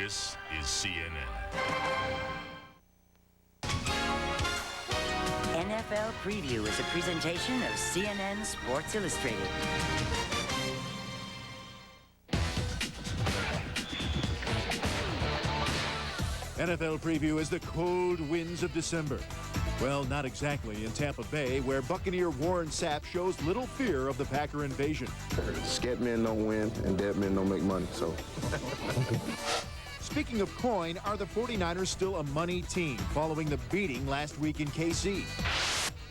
This is CNN. NFL Preview is a presentation of CNN Sports Illustrated. NFL Preview is the cold winds of December. Well, not exactly in Tampa Bay, where Buccaneer Warren Sapp shows little fear of the Packer invasion. Scared men don't win, and dead men don't make money, so. Speaking of coin, are the 49ers still a money team following the beating last week in KC?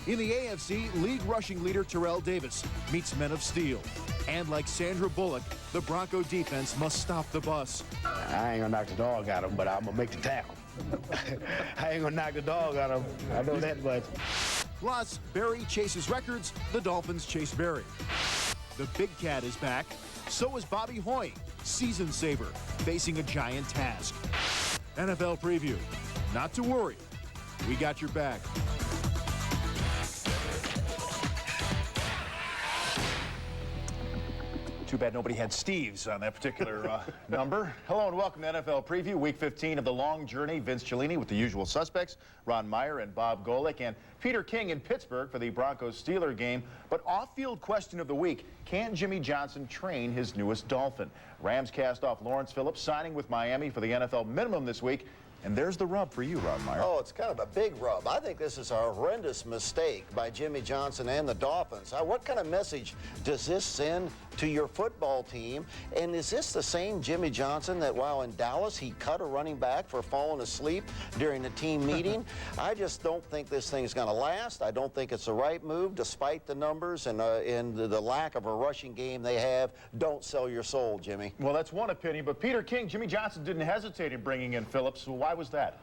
In the AFC, league rushing leader Terrell Davis meets men of steel. And like Sandra Bullock, the Bronco defense must stop the bus. I ain't gonna knock the dog out of him, but I'm gonna make the tackle. I ain't gonna knock the dog out of him. I know that much. Plus, Barry chases records, the Dolphins chase Barry. The Big Cat is back. So is Bobby Hoy, season saver, facing a giant task. NFL Preview. Not to worry. We got your back. Too bad nobody had Steve's on that particular number. Hello and welcome to NFL Preview, Week 15 of the long journey. Vince Cellini with the usual suspects, Ron Meyer and Bob Golic, and Peter King in Pittsburgh for the Broncos-Steelers game. But off-field question of the week, can Jimmy Johnson train his newest Dolphin? Rams cast off Lawrence Phillips, signing with Miami for the NFL minimum this week. And there's the rub for you, Ron Meyer. Oh, it's kind of a big rub. I think this is a horrendous mistake by Jimmy Johnson and the Dolphins. What kind of message does this send to your football team? And is this the same Jimmy Johnson that while in Dallas he cut a running back for falling asleep during the team meeting? I just don't think this thing's going to last. I don't think it's the right move, despite the numbers and the lack of a rushing game they have. Don't sell your soul, Jimmy. Well, that's one opinion. But Peter King, Jimmy Johnson didn't hesitate in bringing in Phillips. So why was that?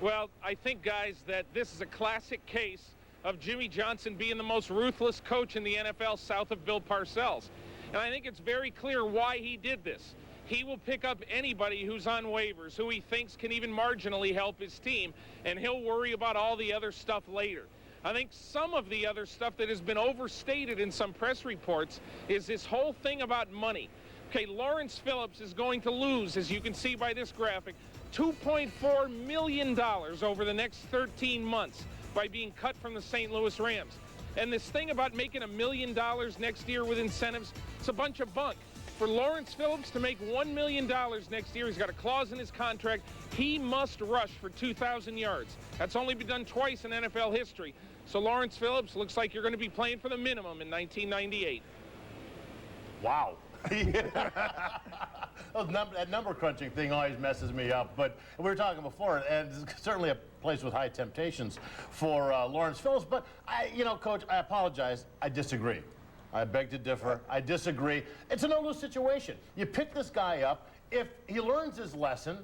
Well, I think, guys, that this is a classic case of Jimmy Johnson being the most ruthless coach in the NFL south of Bill Parcells. And I think it's very clear why he did this. He will pick up anybody who's on waivers, who he thinks can even marginally help his team, and he'll worry about all the other stuff later. I think some of the other stuff that has been overstated in some press reports is this whole thing about money. Okay, Lawrence Phillips is going to lose, as you can see by this graphic, $2.4 million over the next 13 months by being cut from the St. Louis Rams. And this thing about making $1 million next year with incentives, it's a bunch of bunk. For Lawrence Phillips to make $1 million next year, he's got a clause in his contract. He must rush for 2,000 yards. That's only been done twice in NFL history. So Lawrence Phillips looks like you're going to be playing for the minimum in 1998. Wow. That number crunching thing always messes me up. But we were talking before, and it's certainly a place with high temptations for Lawrence Phillips. But Coach, I apologize. I disagree. I beg to differ. I disagree. It's a no-lose situation. You pick this guy up. If he learns his lesson,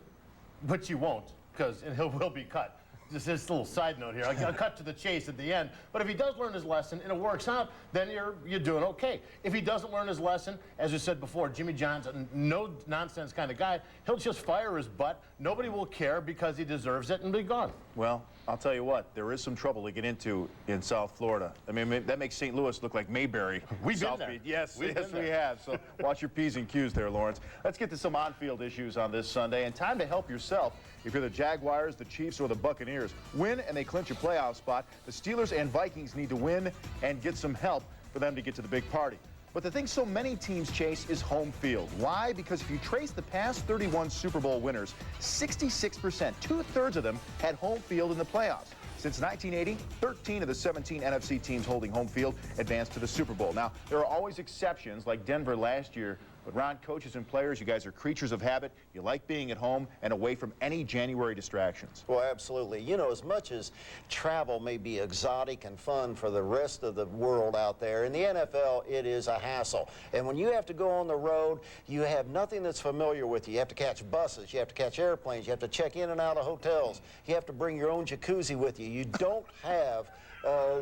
which he won't, because he will be cut. Just this little side note here. I'll cut to the chase at the end. But if he does learn his lesson and it works out, then you're doing okay. If he doesn't learn his lesson, as we said before, Jimmy Johnson, no nonsense kind of guy, he'll just fire his butt. Nobody will care because he deserves it and be gone. Well, I'll tell you what, there is some trouble to get into in South Florida. I mean, that makes St. Louis look like Mayberry. We've been there. Yes, we have. So watch your P's and Q's there, Lawrence. Let's get to some on-field issues on this Sunday. And time to help yourself. If you're the Jaguars, the Chiefs, or the Buccaneers, win and they clinch a playoff spot. The Steelers and Vikings need to win and get some help for them to get to the big party. But the thing so many teams chase is home field. Why? Because if you trace the past 31 Super Bowl winners, 66%, two-thirds of them had home field in the playoffs. Since 1980, 13 of the 17 NFC teams holding home field advanced to the Super Bowl. Now, there are always exceptions, like Denver last year. But Ron, coaches and players, you guys are creatures of habit. You like being at home and away from any January distractions. Well, absolutely. You know, as much as travel may be exotic and fun for the rest of the world out there, in the NFL, it is a hassle. And when you have to go on the road, you have nothing that's familiar with you. You have to catch buses. You have to catch airplanes. You have to check in and out of hotels. You have to bring your own jacuzzi with you. You don't have...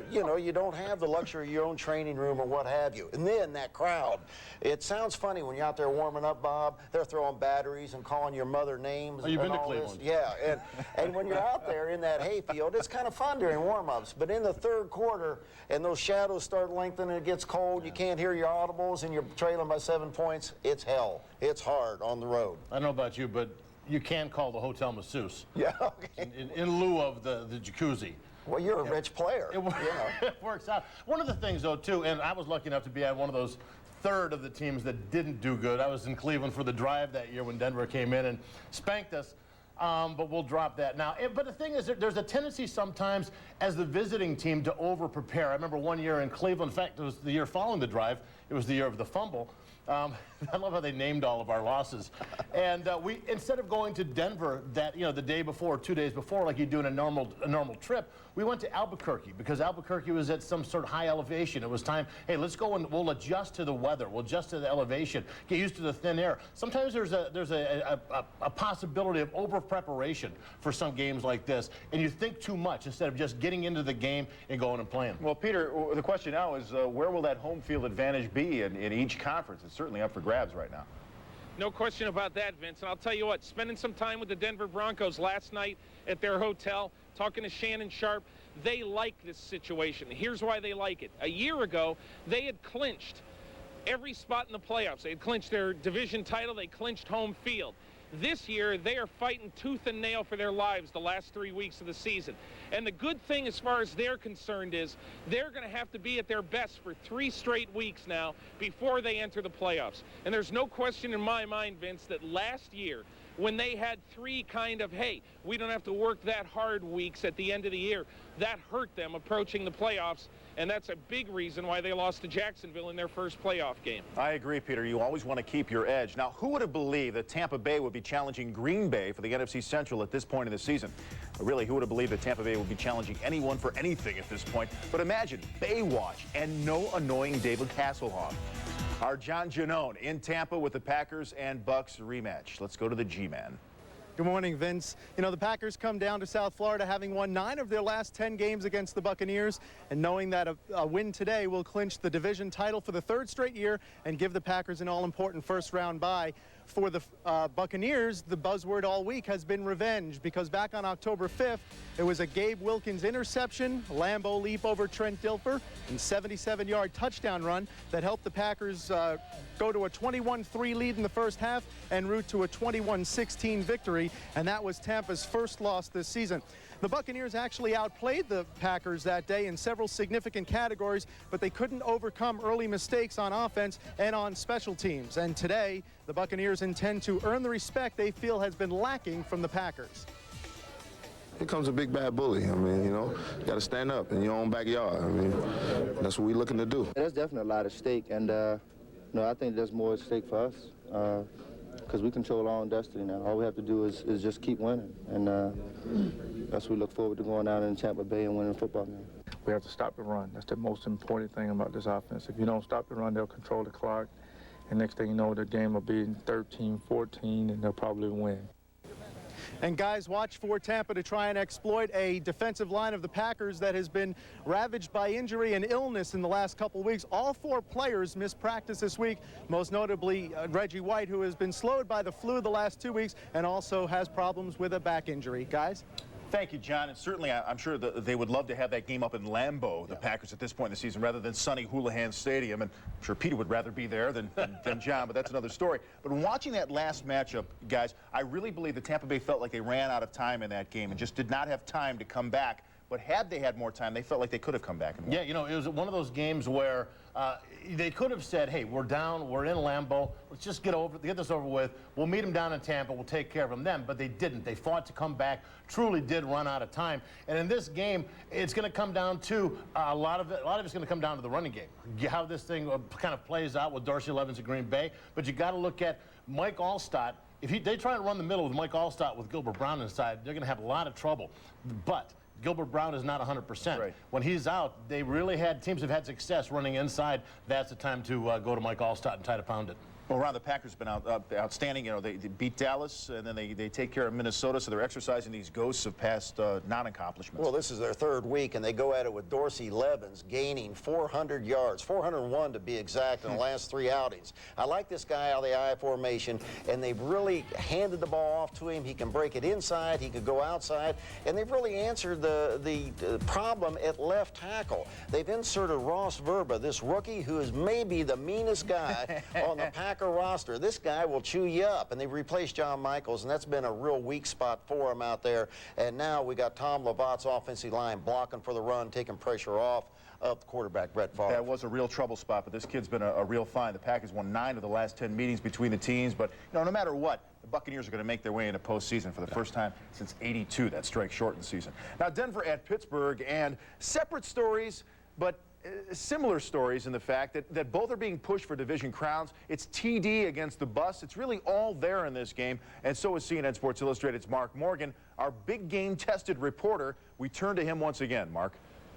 you don't have the luxury of your own training room or what have you. And then that crowd, it sounds funny when you're out there warming up, Bob. They're throwing batteries and calling your mother names. Oh, you've been to Cleveland. Cleveland. Yeah, and when you're out there in that hayfield, it's kind of fun during warm-ups. But in the third quarter, and those shadows start lengthening, it gets cold, you can't hear your audibles, and you're trailing by 7 points, it's hell. It's hard on the road. I don't know about you, but you can call the hotel masseuse. Yeah, okay. In lieu of the jacuzzi. Well, you're a rich player. It works out. One of the things, though, too, and I was lucky enough to be on one of those third of the teams that didn't do good. I was in Cleveland for the drive that year when Denver came in and spanked us. But we'll drop that now. But the thing is, there's a tendency sometimes as the visiting team to over-prepare. I remember one year in Cleveland, in fact, it was the year following the drive. It was the year of the fumble. I love how they named all of our losses. And we, instead of going to Denver the day before, 2 days before, like you do in a normal trip, we went to Albuquerque because Albuquerque was at some sort of high elevation. It was time, hey, let's go and we'll adjust to the weather. We'll adjust to the elevation, get used to the thin air. Sometimes there's a possibility of over-preparation for some games like this, and you think too much instead of just getting into the game and going and playing. Well, Peter, the question now is where will that home field advantage be in each conference? It's certainly up for grabs right now. No question about that, Vince. And I'll tell you what, spending some time with the Denver Broncos last night at their hotel, talking to Shannon Sharp, they like this situation. Here's why they like it. A year ago, they had clinched every spot in the playoffs. They had clinched their division title. They clinched home field. This year, they are fighting tooth and nail for their lives the last 3 weeks of the season. And the good thing as far as they're concerned is they're going to have to be at their best for 3 straight weeks now before they enter the playoffs. And there's no question in my mind, Vince, that last year when they had 3 kind of, hey, we don't have to work that hard weeks at the end of the year, that hurt them approaching the playoffs. And that's a big reason why they lost to Jacksonville in their first playoff game. I agree, Peter. You always want to keep your edge. Now, who would have believed that Tampa Bay would be challenging Green Bay for the NFC Central at this point in the season? Really, who would have believed that Tampa Bay would be challenging anyone for anything at this point? But imagine Baywatch and no annoying David Hasselhoff. Our John Giannone in Tampa with the Packers and Bucks rematch. Let's go to the G-Man. Good morning, Vince. You know, the Packers come down to South Florida having won 9 of their last 10 games against the Buccaneers, and knowing that a win today will clinch the division title for the 3rd straight year and give the Packers an all-important first-round bye. For the Buccaneers, the buzzword all week has been revenge, because back on October 5th, it was a Gabe Wilkins interception, Lambeau leap over Trent Dilfer, and 77-yard touchdown run that helped the Packers go to a 21-3 lead in the first half en route to a 21-16 victory, and that was Tampa's first loss this season. The Buccaneers actually outplayed the Packers that day in several significant categories, but they couldn't overcome early mistakes on offense and on special teams. And today, the Buccaneers intend to earn the respect they feel has been lacking from the Packers. Here comes a big bad bully. I mean, you know, you got to stand up in your own backyard. I mean, that's what we're looking to do. There's definitely a lot at stake, and I think there's more at stake for us because we control our own destiny now. All we have to do is just keep winning, and that's what we look forward to going down in Tampa Bay and winning a football game. We have to stop the run. That's the most important thing about this offense. If you don't stop the run, they'll control the clock, and next thing you know, the game will be 13-14, and they'll probably win. And guys, watch for Tampa to try and exploit a defensive line of the Packers that has been ravaged by injury and illness in the last couple of weeks. All 4 players missed practice this week, most notably Reggie White, who has been slowed by the flu the last 2 weeks and also has problems with a back injury. Guys? Thank you, John. And certainly, I'm sure that they would love to have that game up in Lambeau, the Packers, at this point in the season, rather than sunny Houlihan Stadium. And I'm sure Peter would rather be there than John, but that's another story. But watching that last matchup, guys, I really believe that Tampa Bay felt like they ran out of time in that game and just did not have time to come back. But had they had more time, they felt like they could have come back and won. Yeah, you know, it was one of those games where they could have said, hey, we're down, we're in Lambeau, let's just get this over with. We'll meet them down in Tampa, we'll take care of them then. But they didn't. They fought to come back, truly did run out of time. And in this game, it's going to come down to a lot of it's going to come down to the running game. How this thing kind of plays out with Dorsey Levens at Green Bay. But you got to look at Mike Allstott. If they try to run the middle with Mike Allstott with Gilbert Brown inside, they're going to have a lot of trouble. But Gilbert Brown is not 100%. Right. When he's out, teams have had success running inside. That's the time to go to Mike Allstott and try to pound it. Well, Ron, the Packers have been outstanding. You know, they beat Dallas, and then they take care of Minnesota, so they're exercising these ghosts of past non-accomplishments. Well, this is their 3rd week, and they go at it with Dorsey Levens gaining 400 yards, 401 to be exact, in the last 3 outings. I like this guy out of the I formation, and they've really handed the ball off to him. He can break it inside, he could go outside, and they've really answered the problem at left tackle. They've inserted Ross Verba, this rookie who is maybe the meanest guy on the Packers linebacker roster. This guy will chew you up. And they've replaced John Michaels, and that's been a real weak spot for him out there. And now we got Tom Lavat's offensive line blocking for the run, taking pressure off of the quarterback, Brett Favre. That was a real trouble spot, but this kid's been a real find. The Packers won 9 of the last 10 meetings between the teams, but no matter what, the Buccaneers are going to make their way into postseason for the first time since '82, that strike-shortened season. Now, Denver at Pittsburgh, and separate stories, but similar stories in the fact that both are being pushed for division crowns. It's TD against the bus. It's really all there in this game, and so is CNN Sports Illustrated's Mark Morgan, our big game-tested reporter. We turn to him once again. Mark.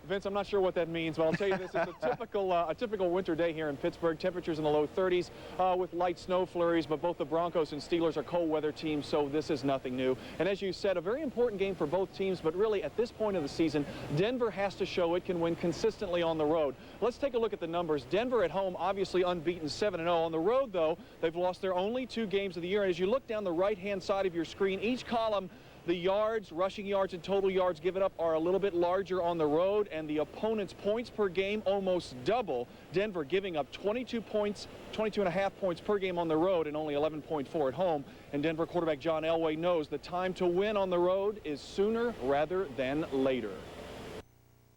Vince, I'm not sure what that means, but I'll tell you this. It's a typical winter day here in Pittsburgh. Temperatures in the low 30s with light snow flurries, but both the Broncos and Steelers are cold weather teams, so this is nothing new. And as you said, a very important game for both teams, but really at this point of the season, Denver has to show it can win consistently on the road. Let's take a look at the numbers. Denver at home, obviously unbeaten 7-0. On the road, though, they've lost their only 2 games of the year. And as you look down the right-hand side of your screen, each column, the yards, rushing yards, and total yards given up are a little bit larger on the road, and the opponent's points per game almost double. Denver giving up 22 and a half points per game on the road and only 11.4 at home. And Denver quarterback John Elway knows the time to win on the road is sooner rather than later.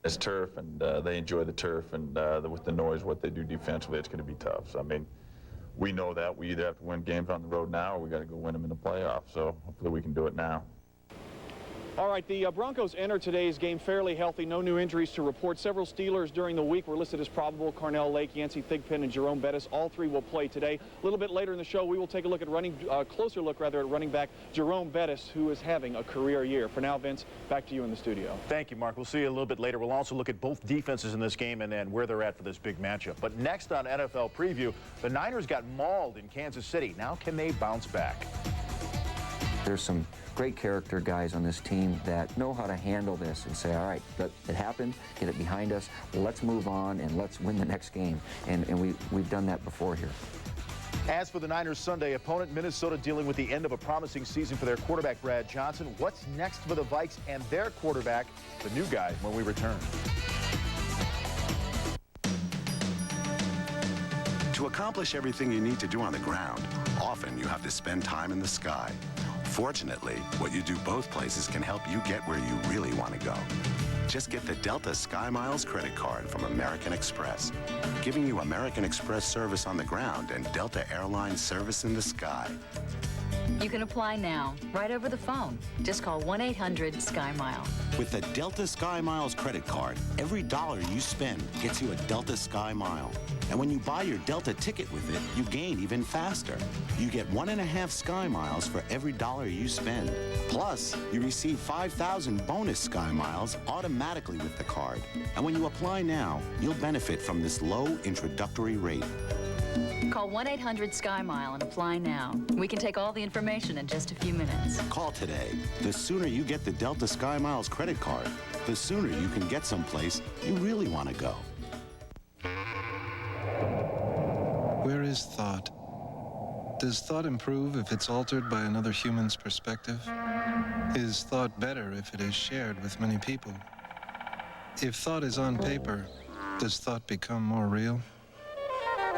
It's turf, and they enjoy the turf, and with the noise, what they do defensively, it's going to be tough. So, I mean, we know that. We either have to win games on the road now or we got to go win them in the playoffs. So hopefully we can do it now. All right, the Broncos enter today's game fairly healthy. No new injuries to report. Several Steelers during the week were listed as probable. Carnell Lake, Yancey Thigpen, and Jerome Bettis. All 3 will play today. A little bit later in the show, we will take a look at closer look at running back Jerome Bettis, who is having a career year. For now, Vince, back to you in the studio. Thank you, Mark. We'll see you a little bit later. We'll also look at both defenses in this game and where they're at for this big matchup. But next on NFL Preview, the Niners got mauled in Kansas City. Now can they bounce back? There's some great character guys on this team that know how to handle this and say, all right, it happened, get it behind us, let's move on and let's win the next game. And we've done that before here. As for the Niners' Sunday opponent, Minnesota dealing with the end of a promising season for their quarterback, Brad Johnson. What's next for the Vikes and their quarterback, the new guy, when we return? To accomplish everything you need to do on the ground, often you have to spend time in the sky. Fortunately, what you do both places can help you get where you really want to go. Just get the Delta Sky Miles credit card from American Express, giving you American Express service on the ground and Delta Airlines service in the sky. You can apply now, right over the phone. Just call 1-800-SKY-MILE. With the Delta Sky Miles credit card, every dollar you spend gets you a Delta Sky Mile. And when you buy your Delta ticket with it, you gain even faster. You get 1.5 Sky Miles for every dollar you spend. Plus, you receive 5,000 bonus Sky Miles automatically with the card. And when you apply now, you'll benefit from this low introductory rate. Call 1-800-SKY-MILE and apply now. We can take all the information in just a few minutes. Call today. The sooner you get the Delta Sky Miles credit card, the sooner you can get someplace you really want to go. Where is thought? Does thought improve if it's altered by another human's perspective? Is thought better if it is shared with many people? If thought is on paper, does thought become more real?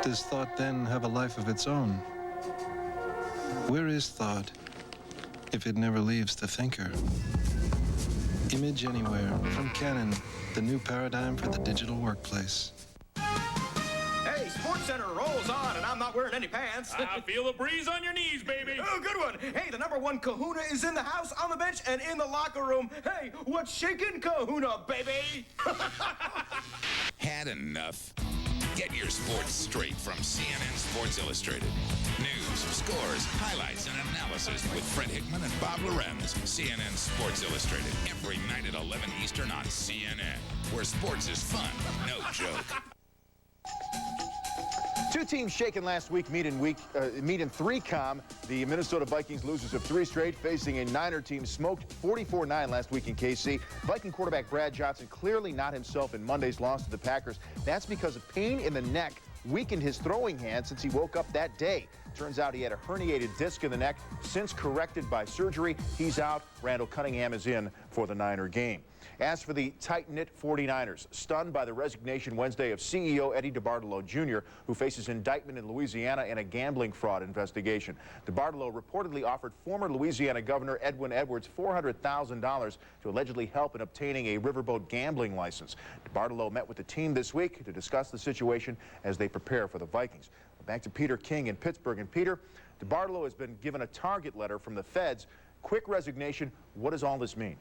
Does thought then have a life of its own? Where is thought if it never leaves the thinker? Image Anywhere from Canon, the new paradigm for the digital workplace. Hey, SportsCenter rolls on, and I'm not wearing any pants. I feel the breeze on your knees, baby. Oh, good one. Hey, the #1 kahuna is in the house, on the bench, and in the locker room. Hey, what's shaking kahuna, baby? Had enough? Get your sports straight from CNN Sports Illustrated. News, scores, highlights, and analysis with Fred Hickman and Bob Lorenz. CNN Sports Illustrated, every night at 11 Eastern on CNN, where sports is fun, no joke. 2 teams shaken last week meet in 3-com. The Minnesota Vikings, losers of 3 straight, facing a Niner team smoked 44-9 last week in KC. Viking quarterback Brad Johnson clearly not himself in Monday's loss to the Packers. That's because of pain in the neck weakened his throwing hand since he woke up that day. Turns out he had a herniated disc in the neck. Since corrected by surgery, he's out. Randall Cunningham is in for the Niner game. As for the tight-knit 49ers, stunned by the resignation Wednesday of CEO Eddie DeBartolo Jr., who faces indictment in Louisiana in a gambling fraud investigation. DeBartolo reportedly offered former Louisiana Governor Edwin Edwards $400,000 to allegedly help in obtaining a riverboat gambling license. DeBartolo met with the team this week to discuss the situation as they prepare for the Vikings. Back to Peter King in Pittsburgh. And Peter, DeBartolo has been given a target letter from the feds. Quick resignation. What does all this mean?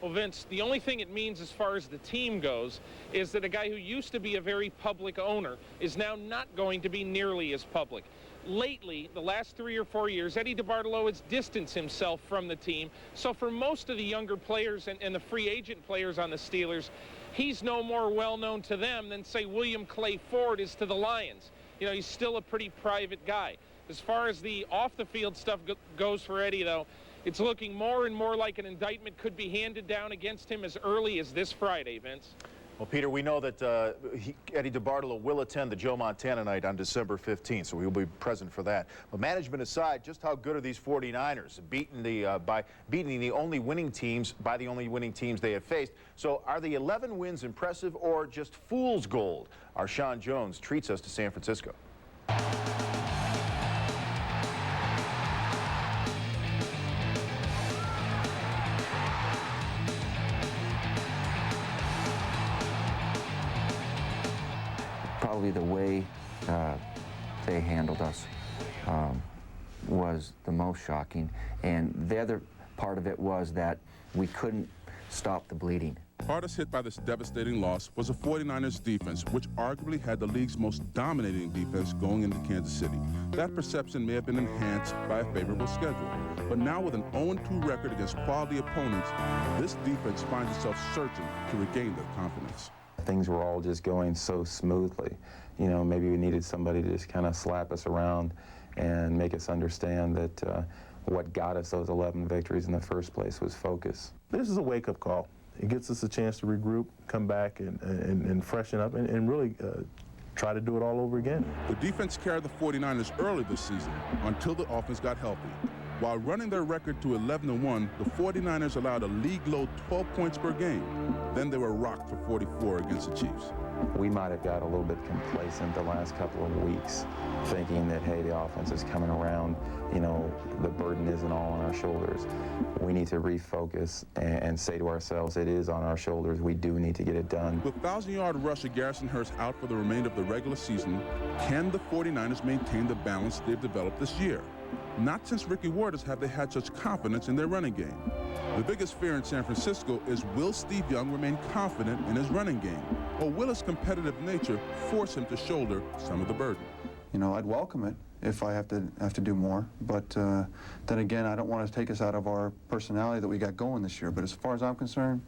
Well, Vince, the only thing it means as far as the team goes is that a guy who used to be a very public owner is now not going to be nearly as public. Lately, the last 3 or 4 years, Eddie DeBartolo has distanced himself from the team. So for most of the younger players and the free agent players on the Steelers, he's no more well-known to them than, say, William Clay Ford is to the Lions. You know, he's still a pretty private guy. As far as the off-the-field stuff goes for Eddie, though, it's looking more and more like an indictment could be handed down against him as early as this Friday, Vince. Well, Peter, we know that Eddie DeBartolo will attend the Joe Montana night on December 15th, so he'll be present for that. But management aside, just how good are these 49ers, beating the only winning teams by the only winning teams they have faced? So are the 11 wins impressive or just fool's gold? Our Sean Jones treats us to San Francisco. Probably the way they handled us was the most shocking. And the other part of it was that we couldn't stop the bleeding. Hardest hit by this devastating loss was the 49ers defense, which arguably had the league's most dominating defense going into Kansas City. That perception may have been enhanced by a favorable schedule. But now with an 0-2 record against quality opponents, this defense finds itself searching to regain their confidence. Things were all just going so smoothly. You know, maybe we needed somebody to just kind of slap us around and make us understand that what got us those 11 victories in the first place was focus. This is a wake-up call. It gets us a chance to regroup, come back and freshen up and really try to do it all over again. The defense carried the 49ers early this season until the offense got healthy. While running their record to 11-1, the 49ers allowed a league-low 12 points per game. Then they were rocked for 44 against the Chiefs. We might have got a little bit complacent the last couple of weeks, thinking that, hey, the offense is coming around, you know, the burden isn't all on our shoulders. We need to refocus and say to ourselves, it is on our shoulders. We do need to get it done. With 1,000-yard rusher Garrison Hurst out for the remainder of the regular season, can the 49ers maintain the balance they've developed this year? Not since Ricky Waters have they had such confidence in their running game. The biggest fear in San Francisco is, will Steve Young remain confident in his running game? Or will his competitive nature force him to shoulder some of the burden? You know, I'd welcome it if I have to do more, but then again, I don't want to take us out of our personality that we got going this year. But as far as I'm concerned,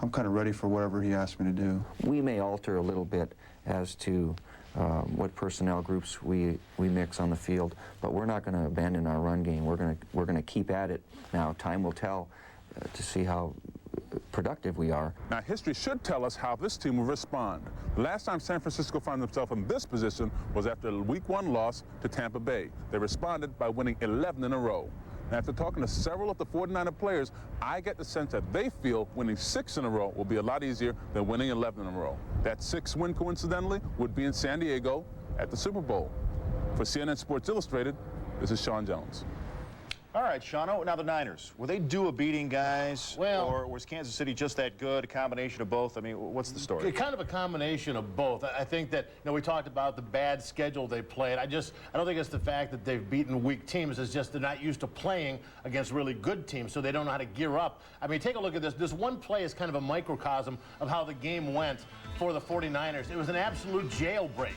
I'm kind of ready for whatever he asks me to do. We may alter a little bit as to what personnel groups we mix on the field, but we're not going to abandon our run game. We're going to keep at it. Now, time will tell to see how productive we are. Now, history should tell us how this team will respond. The last time San Francisco found themselves in this position was after a Week 1 loss to Tampa Bay. They responded by winning 11 in a row. And after talking to several of the 49er players, I get the sense that they feel winning 6 in a row will be a lot easier than winning 11 in a row. That 6th win, coincidentally, would be in San Diego at the Super Bowl. For CNN Sports Illustrated, this is Sean Jones. All right, Sean, now the Niners. Were they due a beating, guys? Well, or was Kansas City just that good, a combination of both? I mean, what's the story? Kind of a combination of both. I think that, you know, we talked about the bad schedule they played. I don't think it's the fact that they've beaten weak teams. It's just they're not used to playing against really good teams, so they don't know how to gear up. I mean, take a look at this. This one play is kind of a microcosm of how the game went for the 49ers. It was an absolute jailbreak.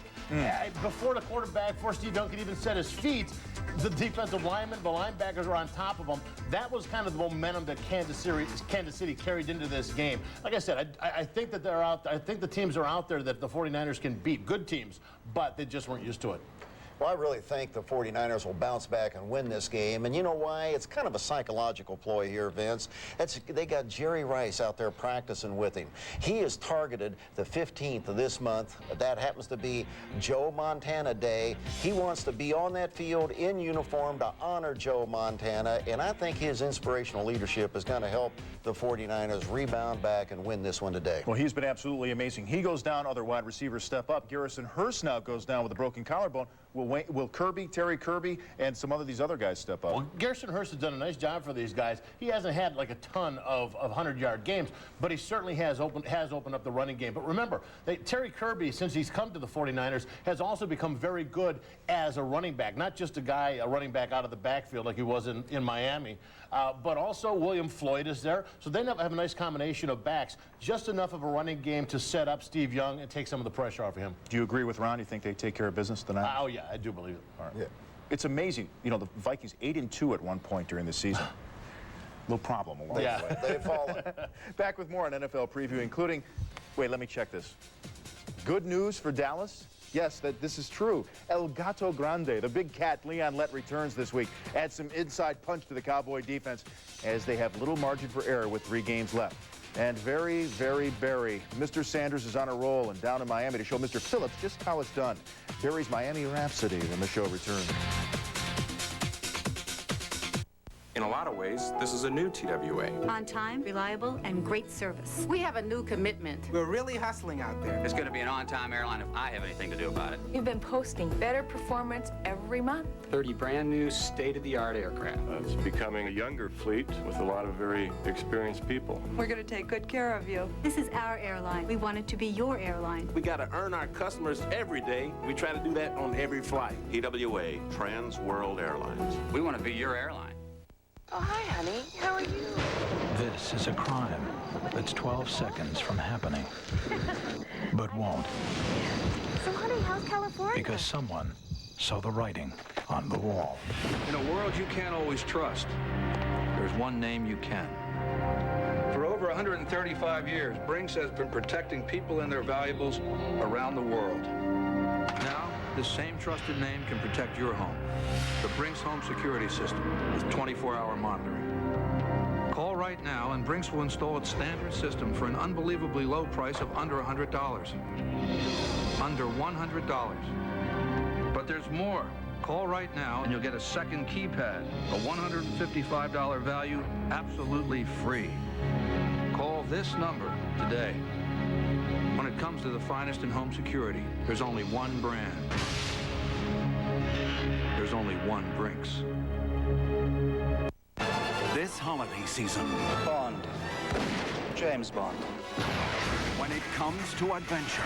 Before the quarterback, before Steve Young could even set his feet, the defensive linemen, the linebackers were on top of them. That was kind of the momentum that Kansas City carried into this game. Like I said, I think that they're out. I think the teams are out there that the 49ers can beat, good teams, but they just weren't used to it. Well, I really think the 49ers will bounce back and win this game. And you know why? It's kind of a psychological ploy here, Vince. They got Jerry Rice out there practicing with him. He is targeted the 15th of this month. That happens to be Joe Montana Day. He wants to be on that field in uniform to honor Joe Montana. And I think his inspirational leadership is going to help the 49ers rebound back and win this one today. Well, he's been absolutely amazing. He goes down, other wide receivers step up. Garrison Hurst now goes down with a broken collarbone. Will Kirby, Terry Kirby, and some of these other guys step up? Well, Garrison Hurst has done a nice job for these guys. He hasn't had like a ton of 100-yard games, but he certainly has opened up the running game. But remember, Terry Kirby, since he's come to the 49ers, has also become very good as a running back. Not just a running back out of the backfield like he was in Miami, but also William Floyd is there. So they have a nice combination of backs, just enough of a running game to set up Steve Young and take some of the pressure off of him. Do you agree with Ron? You think they take care of business tonight? Oh, yeah, I do believe it. All right. Yeah. It's amazing. You know, the Vikings 8-2 at one point during the season. Little problem along the way. They've fallen. Back with more on NFL preview, including, wait, let me check this. Good news for Dallas? Yes, this is true. El Gato Grande, the big cat, Leon Lett, returns this week. Adds some inside punch to the Cowboy defense as they have little margin for error with 3 games left. And very, very Barry, Mr. Sanders is on a roll and down in Miami to show Mr. Phillips just how it's done. Barry's Miami Rhapsody when the show returns. In a lot of ways, this is a new TWA. On time, reliable, and great service. We have a new commitment. We're really hustling out there. It's going to be an on-time airline if I have anything to do about it. We've been posting better performance every month. 30 brand new state-of-the-art aircraft. It's becoming a younger fleet with a lot of very experienced people. We're going to take good care of you. This is our airline. We want it to be your airline. We got to earn our customers every day. We try to do that on every flight. TWA, Trans World Airlines. We want to be your airline. Oh, hi, honey. How are you? This is a crime that's 12 seconds from happening, but won't. So, honey, how's California? Because someone saw the writing on the wall. In a world you can't always trust, there's one name you can. For over 135 years, Brinks has been protecting people and their valuables around the world. Now, this same trusted name can protect your home. The Brinks Home Security System with 24-hour monitoring. Call right now and Brinks will install its standard system for an unbelievably low price of under $100. Under $100. But there's more. Call right now and you'll get a second keypad, a $155 value, absolutely free. Call this number today. When it comes to the finest in home security, there's only one brand. There's only one Brinks. This holiday season, Bond. James Bond. when it comes to adventure,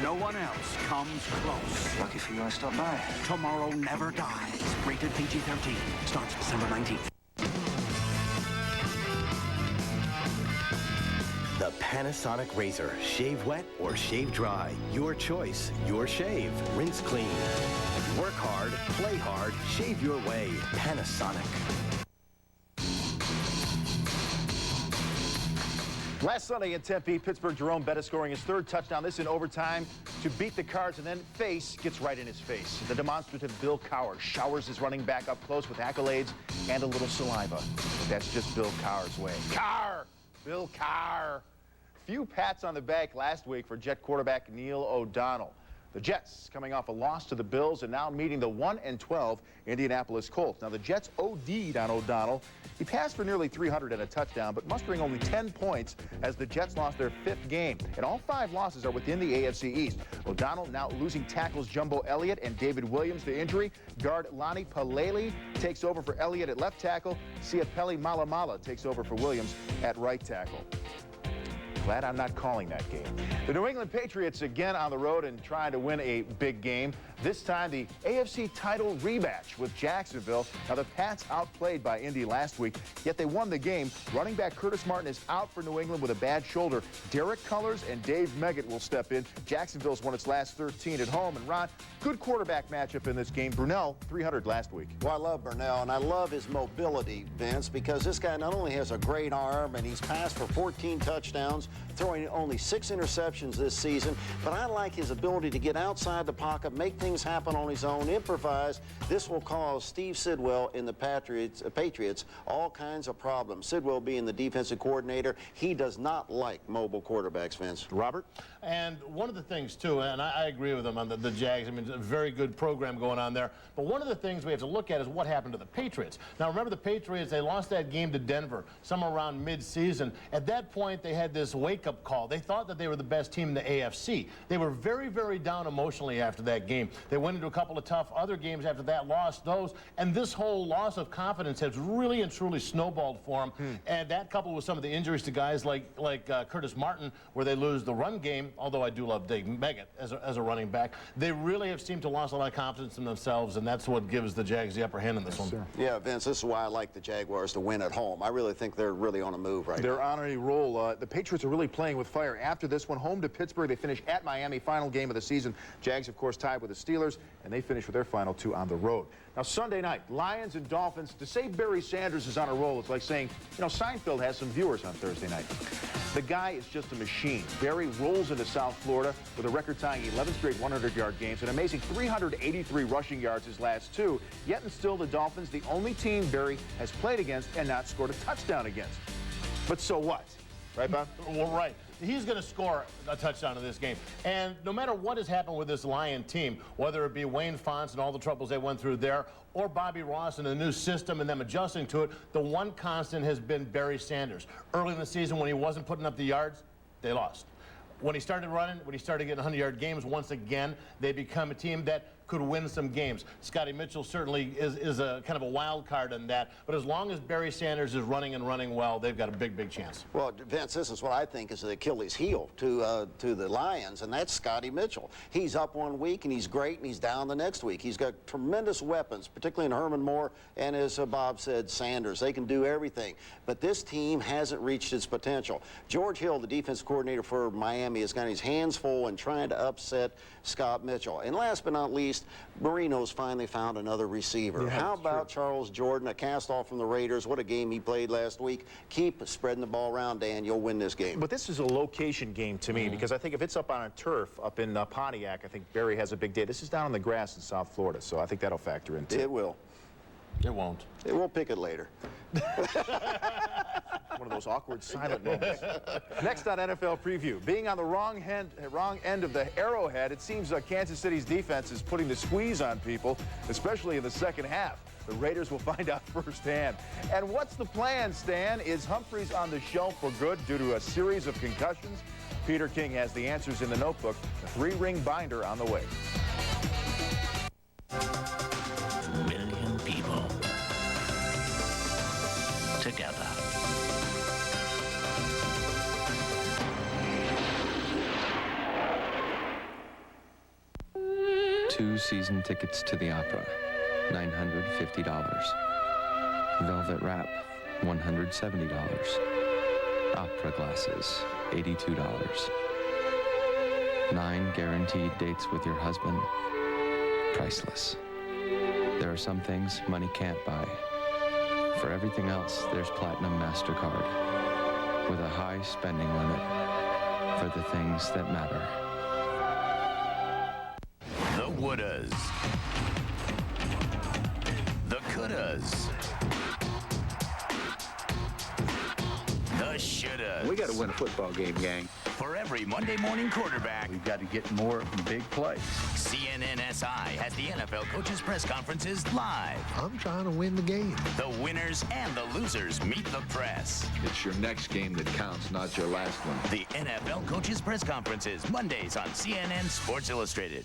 no one else comes close. Lucky for you I stopped by. Tomorrow Never Dies. Rated PG-13. Starts December 19th. The Panasonic Razor. Shave wet or shave dry. Your choice. Your shave. Rinse clean. Work hard. Play hard. Shave your way. Panasonic. Last Sunday in Tempe, Pittsburgh Jerome Bettis scoring his third touchdown, this in overtime, to beat the Cards, and then Face gets right in his face. The demonstrative Bill Cowher showers his running back up close with accolades and a little saliva. That's just Bill Cowher's way. Cowher! Bill Cowher! Few pats on the back last week for Jet quarterback Neil O'Donnell. The Jets coming off a loss to the Bills and now meeting the 1-12 Indianapolis Colts. Now the Jets OD'd on O'Donnell. He passed for nearly 300 and a touchdown, but mustering only 10 points as the Jets lost their 5th game. And all 5 losses are within the AFC East. O'Donnell now losing tackles Jumbo Elliott and David Williams to injury. Guard Lonnie Palele takes over for Elliott at left tackle. Siapeli Malamala takes over for Williams at right tackle. Glad I'm not calling that game. The New England Patriots again on the road and trying to win a big game. This time the AFC title rematch with Jacksonville. Now the Pats outplayed by Indy last week, yet they won the game. Running back Curtis Martin is out for New England with a bad shoulder. Derek Cullors and Dave Meggett will step in. Jacksonville's won its last 13 at home. And Ron, good quarterback matchup in this game. Brunell, 300 last week. Well, I love Brunell, and I love his mobility, Vince, because this guy not only has a great arm, and he's passed for 14 touchdowns, throwing only 6 interceptions this season, but I like his ability to get outside the pocket, make things things happen on his own, improvise. This will cause Steve Sidwell and the Patriots all kinds of problems. Sidwell being the defensive coordinator, he does not like mobile quarterbacks, Vince. Robert? And one of the things, too, and I agree with them on the Jags. I mean, it's a very good program going on there. But one of the things we have to look at is what happened to the Patriots. Now, remember the Patriots, they lost that game to Denver somewhere around mid-season. At that point, they had this wake-up call. They thought that they were the best team in the AFC. They were very, very down emotionally after that game. They went into a couple of tough other games after that, lost those. And this whole loss of confidence has really and truly snowballed for them. And that coupled with some of the injuries to guys like Curtis Martin, where they lose the run game, although I do love Dave Meggett as a running back, they really have seemed to lose a lot of confidence in themselves, and that's what gives the Jags the upper hand in this one. Sir. Yeah, Vince, this is why I like the Jaguars to win at home. I really think they're really on a move right now. They're on a roll. The Patriots are really playing with fire. After this one, home to Pittsburgh, they finish at Miami, final game of the season. Jags, of course, tied with the Steelers, and they finish with their final 2 on the road. Now, Sunday night, Lions and Dolphins. To say Barry Sanders is on a roll, it's like saying, you know, Seinfeld has some viewers on Thursday night. The guy is just a machine. Barry rolls into South Florida with a record-tying 11 straight 100-yard games, an amazing 383 rushing yards his last 2, yet and still the Dolphins, the only team Barry has played against and not scored a touchdown against. But so what? Right, Bob? Well, right. He's going to score a touchdown in this game. And no matter what has happened with this Lion team, whether it be Wayne Fontes and all the troubles they went through there, or Bobby Ross and a new system and them adjusting to it, the one constant has been Barry Sanders. Early in the season when he wasn't putting up the yards, they lost. When he started running, when he started getting 100-yard games, once again, they become a team that could win some games. Scotty Mitchell certainly is a kind of a wild card in that, but as long as Barry Sanders is running and running well, they've got a big, big chance. Well, Vince, this is what I think is the Achilles heel to the Lions, and that's Scotty Mitchell. He's up one week, and he's great, and he's down the next week. He's got tremendous weapons, particularly in Herman Moore, and as Bob said, Sanders. They can do everything, but this team hasn't reached its potential. George Hill, the defensive coordinator for Miami, has got his hands full in trying to upset Scott Mitchell. And last but not least, Marino's finally found another receiver. Yeah, how about Charles Jordan, a cast-off from the Raiders? What a game he played last week. Keep spreading the ball around, Dan. You'll win this game. But this is a location game to me, because I think if it's up on a turf up in Pontiac, I think Barry has a big day. This is down on the grass in South Florida, so I think that'll factor in, too. It will. It won't. It will pick it later. One of those awkward silent moments. Next on NFL Preview, being on the wrong end of the arrowhead, it seems Kansas City's defense is putting the squeeze on people, especially in the second half. The Raiders will find out firsthand. And what's the plan, Stan? Is Humphries on the shelf for good due to a series of concussions? Peter King has the answers in the notebook, the 3-ring binder on the way. Million people together. Two season tickets to the opera, $950. Velvet wrap, $170. Opera glasses, $82. 9 guaranteed dates with your husband, priceless. There are some things money can't buy. For everything else, there's Platinum MasterCard, with a high spending limit for the things that matter. The wouldas. The couldas. The shouldas. We got to win a football game, gang. For every Monday morning quarterback, We've got to get more big plays. CNN SI has the NFL coaches' press conferences live. I'm trying to win the game. The winners and the losers meet the press. It's your next game that counts, not your last one. The NFL coaches' press conferences, Mondays on CNN Sports Illustrated.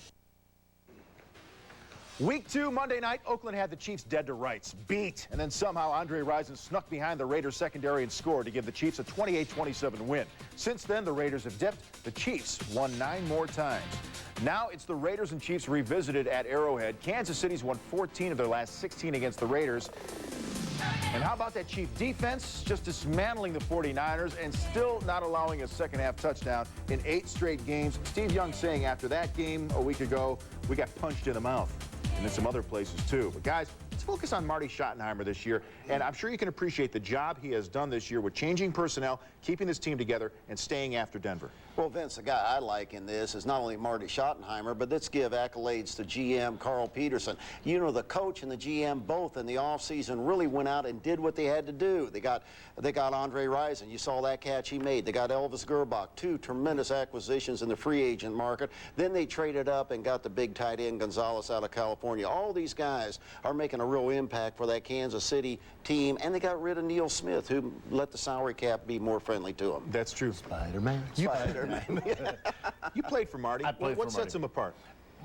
Week 2, Monday night, Oakland had the Chiefs dead to rights, beat, and then somehow Andre Rison snuck behind the Raiders secondary and scored to give the Chiefs a 28-27 win. Since then, the Raiders have dipped. The Chiefs won 9 more times. Now it's the Raiders and Chiefs revisited at Arrowhead. Kansas City's won 14 of their last 16 against the Raiders. And how about that Chief defense? Just dismantling the 49ers and still not allowing a second-half touchdown in 8 straight games. Steve Young saying after that game a week ago, we got punched in the mouth. And in some other places, too. But, guys, let's focus on Marty Schottenheimer this year. And I'm sure you can appreciate the job he has done this year with changing personnel, keeping this team together, and staying after Denver. Well, Vince, the guy I like in this is not only Marty Schottenheimer, but let's give accolades to GM Carl Peterson. You know, the coach and the GM both in the offseason really went out and did what they had to do. They got Andre Rison. You saw that catch he made. They got Elvis Gerbach, 2 tremendous acquisitions in the free agent market. Then they traded up and got the big tight end Gonzalez out of California. All these guys are making a real impact for that Kansas City team, and they got rid of Neil Smith, who let the salary cap be more friendly to him. That's true. Spider-Man. You played for Marty. What sets him apart?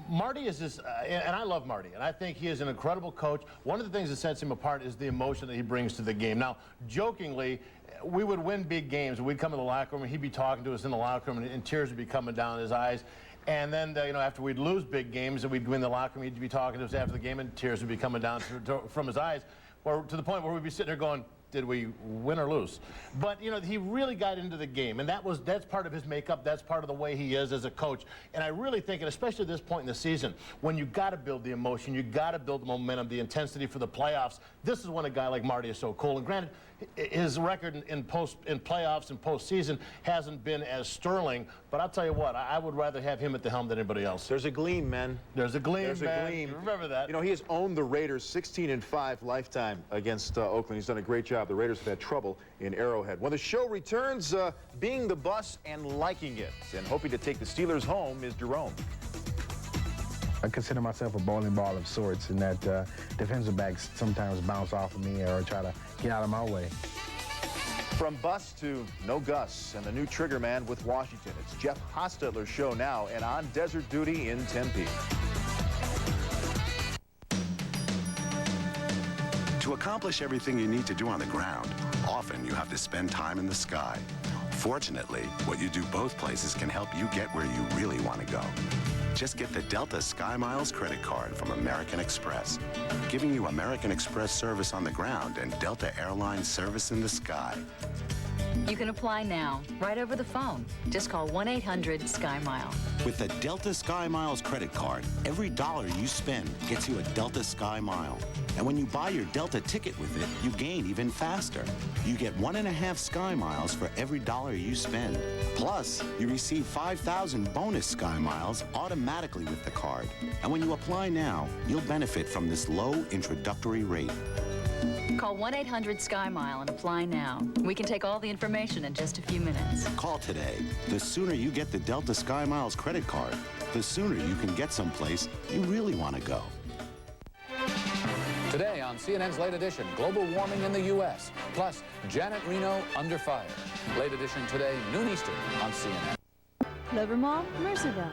Marty is this, and I love Marty, and I think he is an incredible coach. One of the things that sets him apart is the emotion that he brings to the game. Now, jokingly, we would win big games, and we'd come in the locker room, and he'd be talking to us in the locker room, and tears would be coming down his eyes. And then, you know, after we'd lose big games, and we'd win the locker room, he'd be talking to us after the game, and tears would be coming down from his eyes, or to the point where we'd be sitting there going, did we win or lose? But, you know, he really got into the game, and that's part of his makeup. That's part of the way he is as a coach. And I really think, and especially at this point in the season, when you got to build the emotion, you got to build the momentum, the intensity for the playoffs, this is when a guy like Marty is so cool. And granted, his record in playoffs and postseason hasn't been as sterling, but I'll tell you what, I would rather have him at the helm than anybody else. There's a gleam, man. There's a gleam, There's man. a gleam. Remember that. You know, he has owned the Raiders 16-5 lifetime against Oakland. He's done a great job. The Raiders have had trouble in Arrowhead. When the show returns, being the bus and liking it, and hoping to take the Steelers home is Jerome. I consider myself a bowling ball of sorts, in that defensive backs sometimes bounce off of me or try to get out of my way. From bus to no Gus and the new trigger man with Washington. It's Jeff Hostetler's show now and on desert duty in Tempe. To accomplish everything you need to do on the ground, often you have to spend time in the sky. Fortunately, what you do both places can help you get where you really want to go. Just get the Delta Sky Miles credit card from American Express, giving you American Express service on the ground and Delta Airlines service in the sky. You can apply now, right over the phone. Just call 1-800-SKY-MILE. With the Delta Sky Miles credit card, every dollar you spend gets you a Delta Sky Mile. And when you buy your Delta ticket with it, you gain even faster. You get 1.5 Sky Miles for every dollar you spend. Plus, you receive 5,000 bonus Sky Miles automatically with the card. And when you apply now, you'll benefit from this low introductory rate. Call 1-800-SKY-MILE and apply now. We can take all the information in just a few minutes. Call today. The sooner you get the Delta Sky Miles credit card, the sooner you can get someplace you really want to go. Today on CNN's Late Edition, global warming in the U.S., plus Janet Reno under fire. Late Edition today, noon Eastern on CNN. Clover Mall, Mercerville.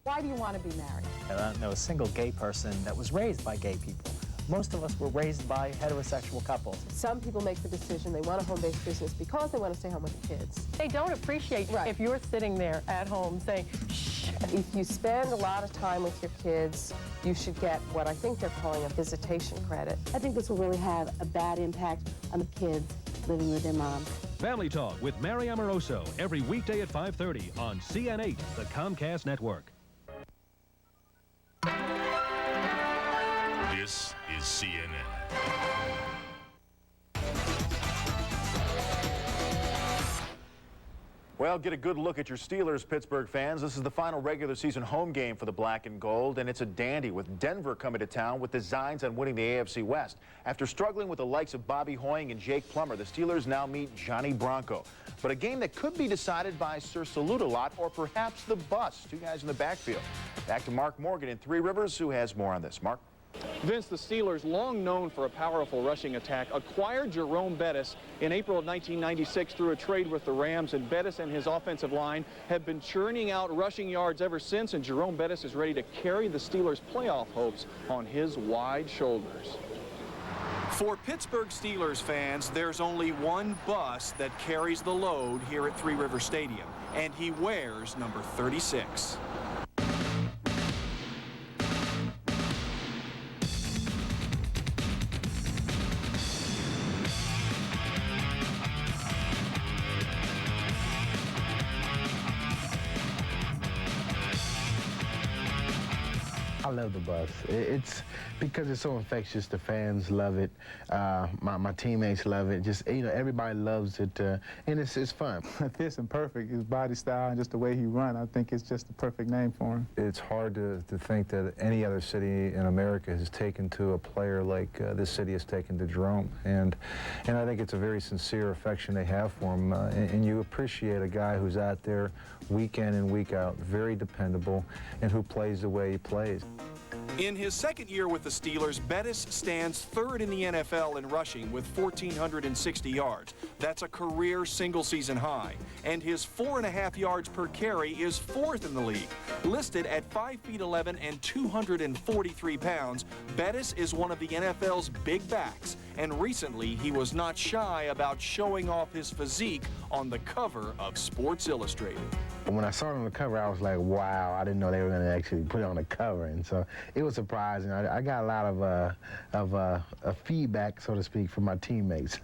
Why do you want to be married? I don't know a single gay person that was raised by gay people. Most of us were raised by heterosexual couples. Some people make the decision they want a home-based business because they want to stay home with the kids. They don't appreciate if you're sitting there at home saying, shh. If you spend a lot of time with your kids, you should get what I think they're calling a visitation credit. I think this will really have a bad impact on the kids living with their moms. Family Talk with Mary Amoroso every weekday at 5:30 on CN8, the Comcast network. This is CNN. Well, get a good look at your Steelers, Pittsburgh fans. This is the final regular season home game for the black and gold, and it's a dandy with Denver coming to town with designs on winning the AFC West. After struggling with the likes of Bobby Hoying and Jake Plummer, the Steelers now meet Johnny Bronco. But a game that could be decided by Sir Salute-A-Lot or perhaps the bus. Two guys in the backfield. Back to Mark Morgan in Three Rivers, who has more on this. Mark? Vince, the Steelers, long known for a powerful rushing attack, acquired Jerome Bettis in April of 1996 through a trade with the Rams, and Bettis and his offensive line have been churning out rushing yards ever since, and Jerome Bettis is ready to carry the Steelers' playoff hopes on his wide shoulders. For Pittsburgh Steelers fans, there's only one bus that carries the load here at Three River Stadium, and he wears number 36. I love the bus. It's because it's so infectious. The fans love it. My teammates love it. Just, you know, everybody loves it, and it's fun. Fits him perfect. His body style and just the way he runs, I think it's just the perfect name for him. It's hard to think that any other city in America has taken to a player like this city has taken to Jerome, and I think it's a very sincere affection they have for him, and you appreciate a guy who's out there week in and week out, very dependable, and who plays the way he plays. In his second year with the Steelers, Bettis stands third in the NFL in rushing with 1,460 yards. That's a career single-season high. And his 4.5 yards per carry is fourth in the league. Listed at 5'11" and 243 pounds, Bettis is one of the NFL's big backs. And recently, he was not shy about showing off his physique on the cover of Sports Illustrated. When I saw it on the cover, I was like, wow, I didn't know they were going to actually put it on the cover. And so it was surprising. I got a lot of feedback, so to speak, from my teammates.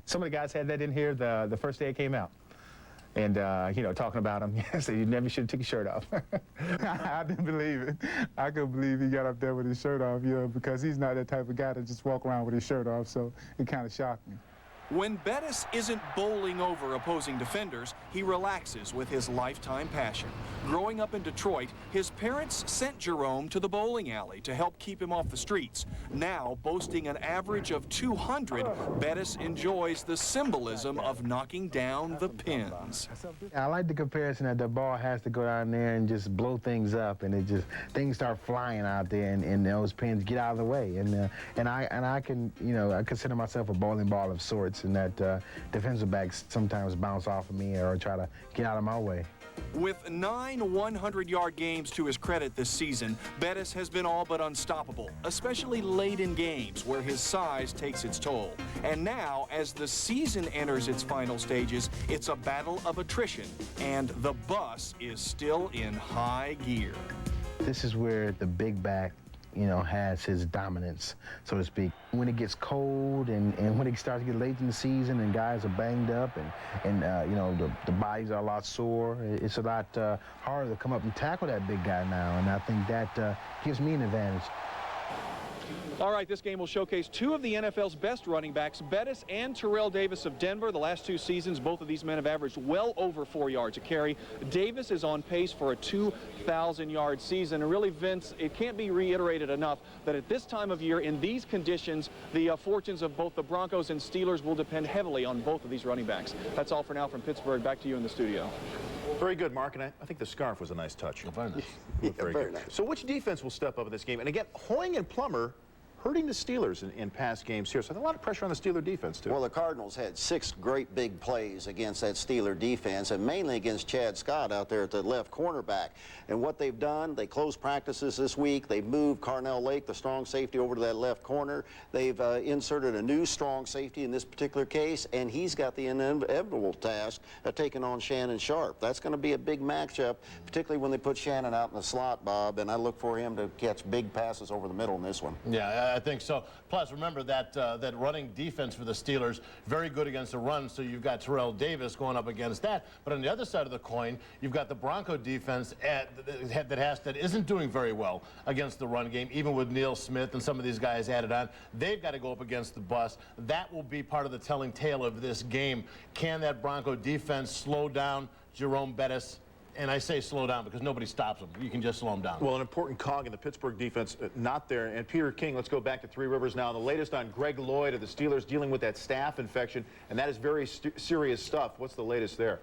Some of the guys had that in here the first day it came out. And, you know, talking about him, so you never should have took your shirt off. I didn't believe it. I couldn't believe he got up there with his shirt off, you know, because he's not that type of guy to just walk around with his shirt off, so it kind of shocked me. When Bettis isn't bowling over opposing defenders, he relaxes with his lifetime passion. Growing up in Detroit, his parents sent Jerome to the bowling alley to help keep him off the streets. Now, boasting an average of 200, Bettis enjoys the symbolism of knocking down the pins. I like the comparison that the ball has to go down there and just blow things up, and things start flying out there, and those pins get out of the way. And I can, you know, I consider myself a bowling ball of sorts, and that defensive backs sometimes bounce off of me or try to get out of my way. With 9 100-yard games to his credit this season, Bettis has been all but unstoppable, especially late in games where his size takes its toll. And now, as the season enters its final stages, it's a battle of attrition, and the bus is still in high gear. This is where the big back, you know, has his dominance, so to speak. When it gets cold and when it starts to get late in the season and guys are banged up and you know, the bodies are a lot sore, it's a lot harder to come up and tackle that big guy now, and I think that gives me an advantage. All right, this game will showcase two of the NFL's best running backs, Bettis and Terrell Davis of Denver. The last 2 seasons, both of these men have averaged well over 4 yards a carry. Davis is on pace for a 2,000-yard season. And really, Vince, it can't be reiterated enough that at this time of year, in these conditions, the fortunes of both the Broncos and Steelers will depend heavily on both of these running backs. That's all for now from Pittsburgh. Back to you in the studio. Very good, Mark, and I think the scarf was a nice touch. Very nice. Very good. Nice. So which defense will step up in this game? And again, Hoying and Plummer hurting the Steelers in past games here. So a lot of pressure on the Steeler defense, too. Well, the Cardinals had 6 great big plays against that Steeler defense, and mainly against Chad Scott out there at the left cornerback. And what they've done, they closed practices this week. They've moved Carnell Lake, the strong safety, over to that left corner. They've inserted a new strong safety in this particular case, and he's got the inevitable task of taking on Shannon Sharp. That's going to be a big matchup, particularly when they put Shannon out in the slot, Bob, and I look for him to catch big passes over the middle in this one. Yeah, I think so. Plus, remember that that running defense for the Steelers, very good against the run, so you've got Terrell Davis going up against that. But on the other side of the coin, you've got the Bronco defense that isn't doing very well against the run game, even with Neil Smith and some of these guys added on. They've got to go up against the bus. That will be part of the telling tale of this game. Can that Bronco defense slow down Jerome Bettis? And I say slow down because nobody stops them. You can just slow them down. Well, an important cog in the Pittsburgh defense, not there. And Peter King, let's go back to Three Rivers now. The latest on Greg Lloyd of the Steelers dealing with that staph infection, and that is very serious stuff. What's the latest there?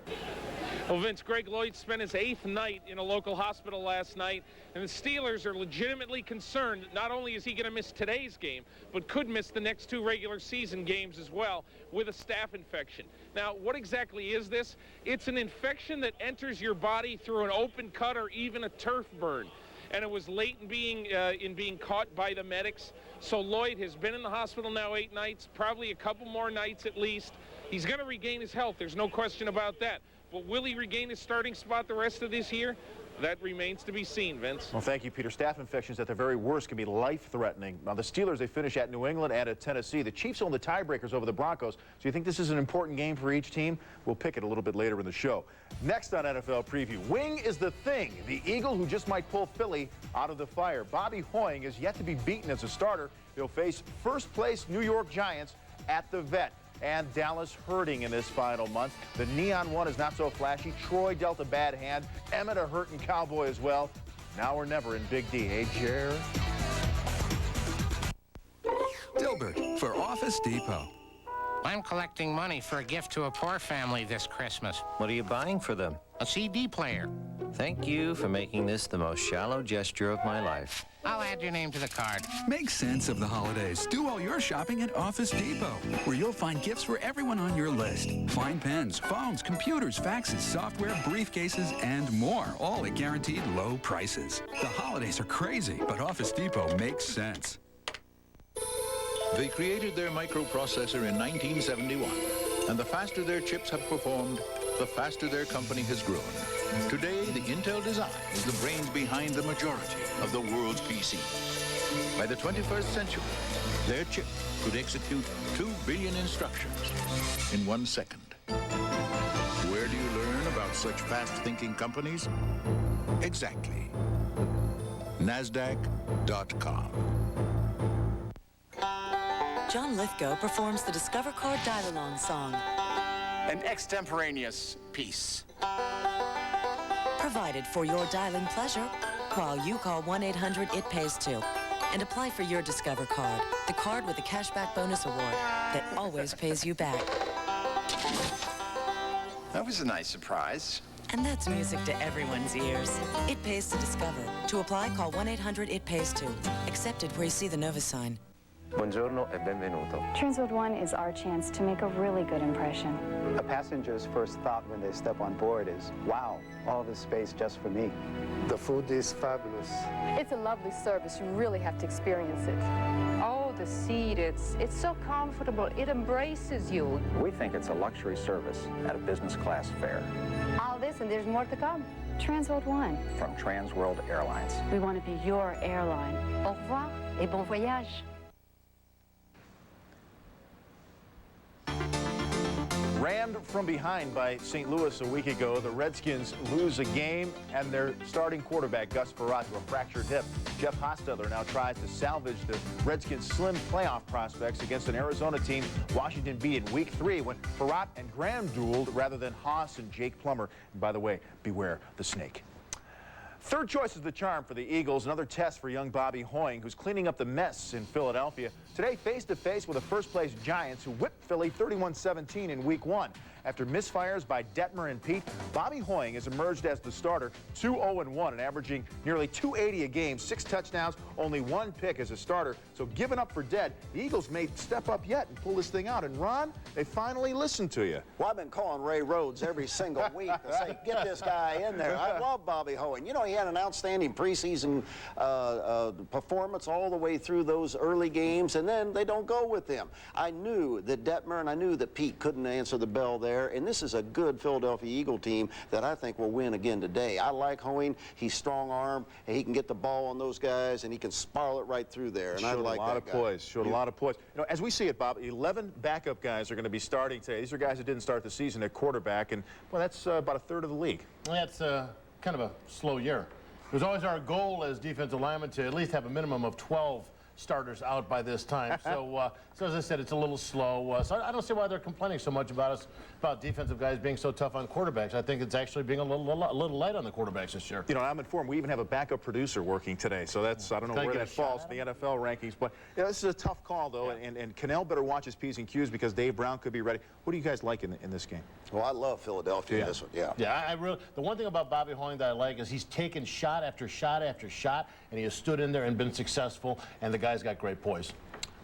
Well, Vince, Greg Lloyd spent his 8th night in a local hospital last night, and the Steelers are legitimately concerned that not only is he going to miss today's game, but could miss the next 2 regular season games as well with a staph infection. Now, what exactly is this? It's an infection that enters your body through an open cut or even a turf burn. And it was late in being caught by the medics. So Lloyd has been in the hospital now 8 nights, probably a couple more nights at least. He's going to regain his health. There's no question about that. But will he regain his starting spot the rest of this year? That remains to be seen, Vince. Well, thank you, Peter. Staph infections at their very worst can be life-threatening. Now, the Steelers, they finish at New England and at Tennessee. The Chiefs own the tiebreakers over the Broncos. So you think this is an important game for each team? We'll pick it a little bit later in the show. Next on NFL Preview, wing is the thing. The Eagle who just might pull Philly out of the fire. Bobby Hoying is yet to be beaten as a starter. He'll face first-place New York Giants at the Vet. And Dallas hurting in this final month. The Neon one is not so flashy. Troy dealt a bad hand. Emmett a hurting Cowboy as well. Now or never in Big D. Hey, Jer. Dilbert for Office Depot. I'm collecting money for a gift to a poor family this Christmas. What are you buying for them? A CD player. Thank you for making this the most shallow gesture of my life. I'll add your name to the card. Make sense of the holidays. Do all your shopping at Office Depot, where you'll find gifts for everyone on your list. Find pens, phones, computers, faxes, software, briefcases, and more, all at guaranteed low prices. The holidays are crazy, but Office Depot makes sense. They created their microprocessor in 1971, and the faster their chips have performed, the faster their company has grown. Today, the Intel design is the brains behind the majority of the world's PCs. By the 21st century, their chip could execute 2 billion instructions in 1 second. Where do you learn about such fast-thinking companies? Exactly. NASDAQ.com. John Lithgow performs the Discover Card Dial-Along song. An extemporaneous piece. Provided for your dialing pleasure while you call 1-800-IT-PAYS-2 and apply for your Discover Card, the card with the cashback bonus award that always pays you back. That was a nice surprise. And that's music to everyone's ears. It pays to Discover. To apply, call 1-800-IT-PAYS-2. Accepted where you see the Nova sign. Buongiorno e benvenuto. Transworld One is our chance to make a really good impression. A passenger's first thought when they step on board is, wow, all this space just for me. The food is fabulous. It's a lovely service. You really have to experience it. Oh, the seat, it's so comfortable. It embraces you. We think it's a luxury service at a business class fare. All this and there's more to come. Transworld One. From Transworld Airlines. We want to be your airline. Au revoir et bon voyage. Rammed from behind by St. Louis a week ago, the Redskins lose a game, and their starting quarterback, Gus Frerotte, to a fractured hip. Jeff Hostetler now tries to salvage the Redskins' slim playoff prospects against an Arizona team Washington beat in Week 3 when Frerotte and Graham dueled rather than Haas and Jake Plummer. And by the way, beware the snake. Third choice is the charm for the Eagles. Another test for young Bobby Hoying, who's cleaning up the mess in Philadelphia. Today, face-to-face with the first-place Giants, who whipped Philly 31-17 in Week 1. After misfires by Detmer and Pete, Bobby Hoying has emerged as the starter, 2-0-1 and averaging nearly 280 a game, 6 touchdowns, only 1 pick as a starter. So given up for dead, the Eagles may step up yet and pull this thing out. And Ron, they finally listened to you. Well, I've been calling Ray Rhodes every single week to say, get this guy in there. I love Bobby Hoying. You know, he had an outstanding preseason performance all the way through those early games, and then they don't go with him. I knew that Detmer and I knew that Pete couldn't answer the bell there, and this is a good Philadelphia Eagle team that I think will win again today. I like Hoying. He's strong-armed, and he can get the ball on those guys, and he can spiral it right through there, and I like that guy. Showed a lot of poise. You know, as we see it, Bob, 11 backup guys are going to be starting today. These are guys that didn't start the season at quarterback, and, well, that's about a third of the league. That's kind of a slow year. It was always our goal as defensive linemen to at least have a minimum of 12 starters out by this time. So as I said, it's a little slow. So I don't see why they're complaining so much about defensive guys being so tough on quarterbacks. I think it's actually being a little light on the quarterbacks this year. You know, I'm informed we even have a backup producer working today. So that's, I don't know where that falls in the NFL rankings. But yeah, this is a tough call, though. Yeah. And Cannell better watch his P's and Q's because Dave Brown could be ready. What do you guys like in this game? Well, I love Philadelphia in this one, yeah. Yeah, the one thing about Bobby Hoying that I like is he's taken shot after shot after shot, and he has stood in there and been successful, and the guy's got great poise.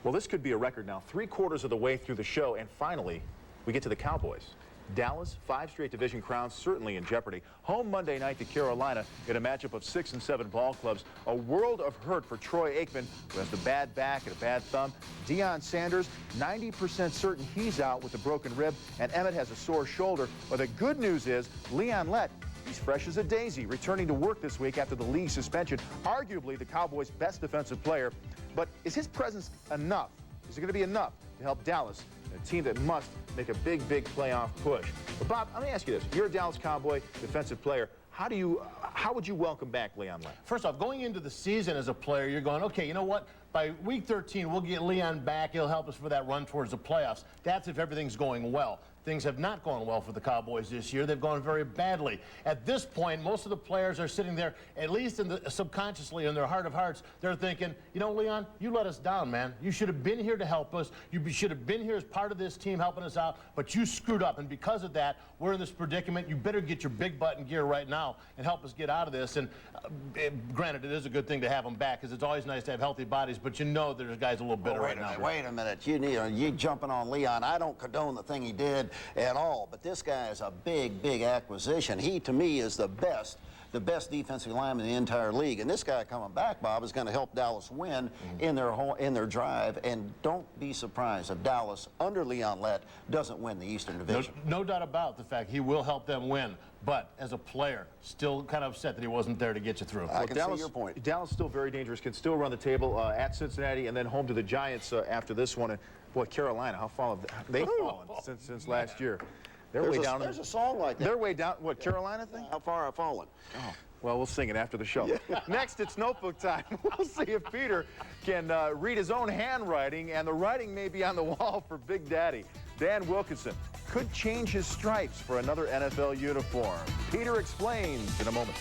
Well, this could be a record now. 3/4 of the way through the show, and finally, we get to the Cowboys. Dallas, 5 straight division crowns, certainly in jeopardy. Home Monday night to Carolina in a matchup of 6 and 7 ball clubs. A world of hurt for Troy Aikman, who has the bad back and a bad thumb. Deion Sanders, 90% certain he's out with a broken rib. And Emmett has a sore shoulder. But the good news is Leon Lett, He's fresh as a daisy, returning to work this week after the league suspension. Arguably the Cowboys' best defensive player. But is his presence enough? Is it going to be enough to help Dallas, a team that must make a big, big playoff push? But Bob, let me ask you this. You're a Dallas Cowboy defensive player. How would you welcome back Leon Lett? First off, going into the season as a player, you're going, okay, you know what? By week 13, we'll get Leon back. He'll help us for that run towards the playoffs. That's if everything's going well. Things have not gone well for the Cowboys this year. They've gone very badly. At this point, most of the players are sitting there, at least subconsciously in their heart of hearts, they're thinking, you know, Leon, you let us down, man. You should have been here to help us. You should have been here as part of this team helping us out, but you screwed up. And because of that, we're in this predicament. You better get your big butt in gear right now and help us get out of this. And granted, it is a good thing to have them back because it's always nice to have healthy bodies, but you know there's guys a little bitter right now. Wait a minute. You jumping on Leon. I don't condone the thing he did at all, but this guy is a big, big acquisition. He, to me, is the best defensive lineman in the entire league. And this guy coming back, Bob, is going to help Dallas win in their drive. And don't be surprised if Dallas, under Leon Lett, doesn't win the Eastern Division. No doubt about the fact he will help them win. But as a player, still kind of upset that he wasn't there to get you through. I can see your point. Dallas still very dangerous, can still run the table at Cincinnati and then home to the Giants after this one. And boy, Carolina, how far have they fallen since last year? They're way down. There's a song like that. They're way down. What, Carolina thing? How far I've fallen. Oh. Well, we'll sing it after the show. Next, it's notebook time. We'll see if Peter can read his own handwriting, and the writing may be on the wall for Big Daddy. Dan Wilkinson could change his stripes for another NFL uniform. Peter explains in a moment.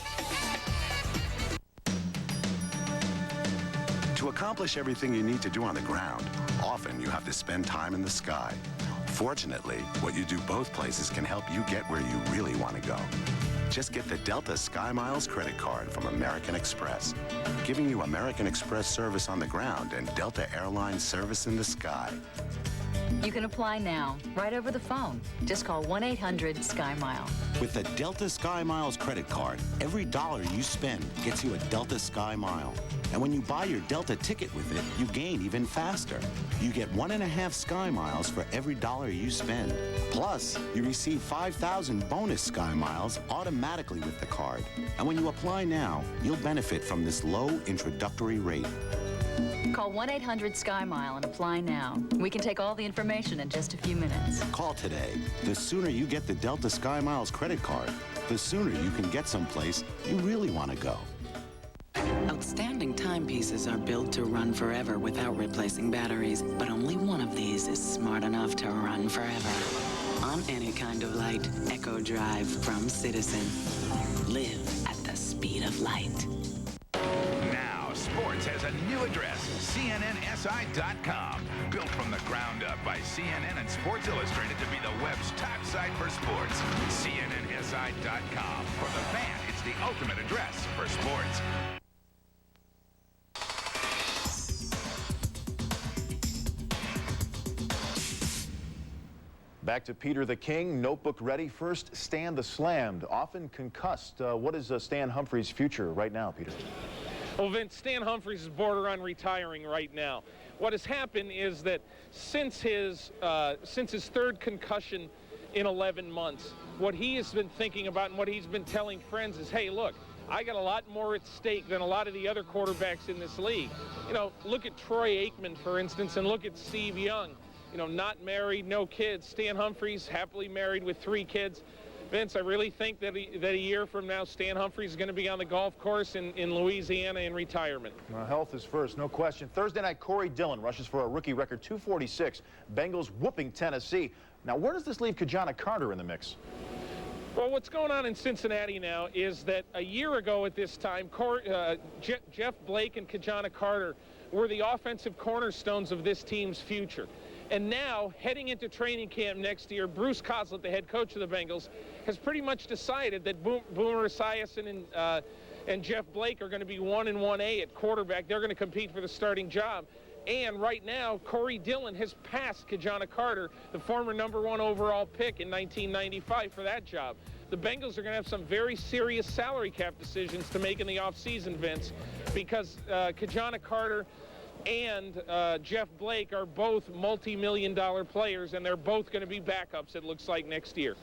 To accomplish everything you need to do on the ground, often you have to spend time in the sky. Fortunately, what you do both places can help you get where you really want to go. Just get the Delta Sky Miles credit card from American Express, giving you American Express service on the ground and Delta Airlines service in the sky. You can apply now, right over the phone. Just call 1-800-SKY-MILE. With the Delta Sky Miles credit card, every dollar you spend gets you a Delta Sky Mile. And when you buy your Delta ticket with it, you gain even faster. You get 1.5 Sky Miles for every dollar you spend. Plus, you receive 5,000 bonus Sky Miles automatically with the card. And when you apply now, you'll benefit from this low introductory rate. Call 1-800-SKY-MILE and apply now. We can take all the information in just a few minutes. Call today. The sooner you get the Delta Sky Miles credit card, the sooner you can get someplace you really want to go. Outstanding timepieces are built to run forever without replacing batteries, but only one of these is smart enough to run forever. On any kind of light, Echo Drive from Citizen. Live at the speed of light. Now, sports has a new address, CNNSI.com. Built from the ground up by CNN and Sports Illustrated to be the web's top site for sports. CNNSI.com. For the fan, it's the ultimate address for sports. Back to Peter the King, notebook ready. First, Stan the Slammed, often concussed. What is Stan Humphrey's future right now, Peter? Well, Vince, Stan Humphries is border on retiring right now. What has happened is that since his third concussion in 11 months, what he has been thinking about and what he's been telling friends is, hey, look, I got a lot more at stake than a lot of the other quarterbacks in this league. You know, look at Troy Aikman, for instance, and look at Steve Young. You know, not married, no kids. Stan Humphries, happily married with 3 kids. Vince, I really think that a year from now, Stan Humphries is going to be on the golf course in Louisiana in retirement. Well, health is first, no question. Thursday night, Corey Dillon rushes for a rookie record 246. Bengals whooping Tennessee. Now, where does this leave Kajana Carter in the mix? Well, what's going on in Cincinnati now is that a year ago at this time, Jeff Blake and Kajana Carter were the offensive cornerstones of this team's future. And now, heading into training camp next year, Bruce Coslett, the head coach of the Bengals, has pretty much decided that Boomer Esiason and Jeff Blake are going to be 1 and 1A at quarterback. They're going to compete for the starting job. And right now, Corey Dillon has passed Kajana Carter, the former #1 overall pick in 1995, for that job. The Bengals are going to have some very serious salary cap decisions to make in the offseason, Vince, because Kajana Carter and Jeff Blake are both multi-million-dollar players, and they're both going to be backups, it looks like, next year.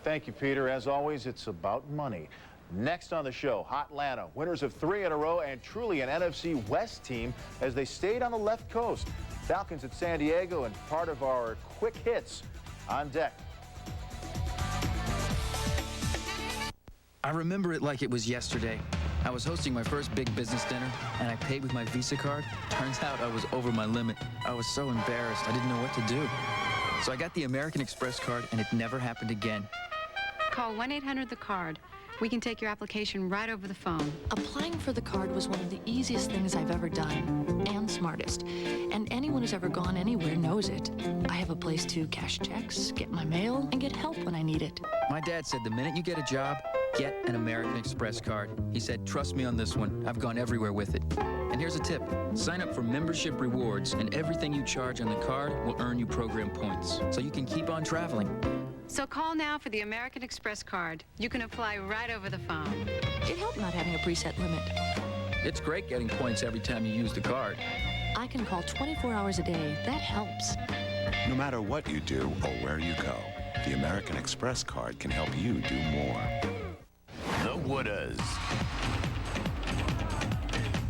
Thank you, Peter. As always, it's about money. Next on the show, Hotlanta, winners of 3 in a row and truly an NFC West team as they stayed on the left coast. Falcons at San Diego and part of our quick hits on deck. I remember it like it was yesterday. I was hosting my first big business dinner, and I paid with my Visa card. Turns out I was over my limit. I was so embarrassed, I didn't know what to do. So I got the American Express card, and it never happened again. Call 1-800-THE-CARD. We can take your application right over the phone. Applying for the card was one of the easiest things I've ever done, and smartest. And anyone who's ever gone anywhere knows it. I have a place to cash checks, get my mail, and get help when I need it. My dad said the minute you get a job, get an American Express card. He said, trust me on this one. I've gone everywhere with it. And here's a tip. Sign up for membership rewards, and everything you charge on the card will earn you program points, so you can keep on traveling. So call now for the American Express card. You can apply right over the phone. It helped not having a preset limit. It's great getting points every time you use the card. I can call 24 hours a day. That helps. No matter what you do or where you go, the American Express card can help you do more. The wouldas.